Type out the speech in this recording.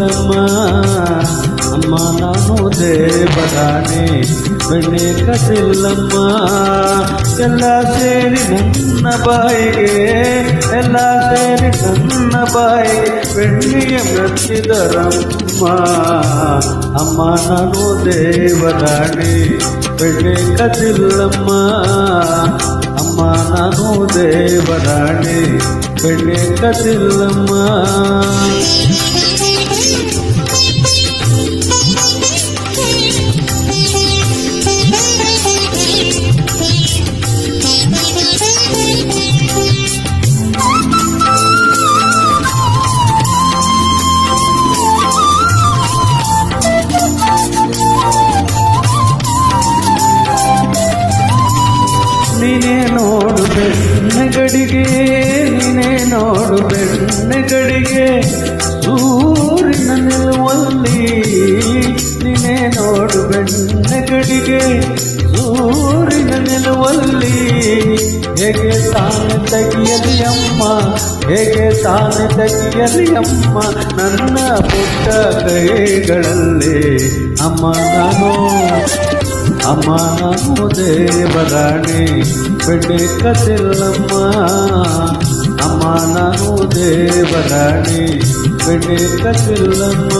ಕದಿಲ್ಲಮ್ಮ ಅಮ್ಮ ನಾನು ದೇವರಾಣಿ ಬೆಣ್ಣೆ ಕದಿಲ್ಲಮ್ಮ ಎಲ್ಲ ಸೇರಿ ನನ್ನ ಬಾಯಿಗೆ ಎಲ್ಲ ಸೇರಿ ನನ್ನ ಬಾಯಿಗೆ ಬೆಣ್ಣಿಗೆ ಮೆಚ್ಚಿದರಮ್ಮ ಅಮ್ಮ ನಾನು ದೇವರಾಣಿ ಬೆಣ್ಣೆ ಕದಿಲ್ಲಮ್ಮ ಅಮ್ಮ ನಾನು ದೇವರಾಣಿ ಬೆಣ್ಣೆ ಕದಿಲ್ಲಮ್ಮ ನೀನೇ ನೋಡು ಬೆಣ್ಣೆಗಡಿಗೆ ನೀನೇ ನೋಡು ಬೆಣ್ಣೆಗಡಿಗೆ ಸೂರಿನ ನಿಲ್ಲುವಲ್ಲಿ ನೀನೇ ನೋಡು ಬೆಣ್ಣೆಗಡಿಗೆ ಸೂರಿನ ನಿಲ್ಲುವಲ್ಲಿ ಹೇಗೆ ತಾನೆ ತೆಗೆಯಲಿ ಅಮ್ಮ ಹೇಗೆ ತಾನೆ ತೆಗೆಯಲಿ ಅಮ್ಮ ನನ್ನ ಪುಟ್ಟ ಕೈಗಳಲ್ಲಿ ಅಮ್ಮ ನಾನು ದೇವರಾಣಿ ಬೆಣ್ಣೆ ಕದಿಲ್ಲಮ್ಮ ಅಮ್ಮ ನಾನು ದೇವರಾಣಿ ಬೆಣ್ಣೆ ಕದಿಲ್ಲಮ್ಮ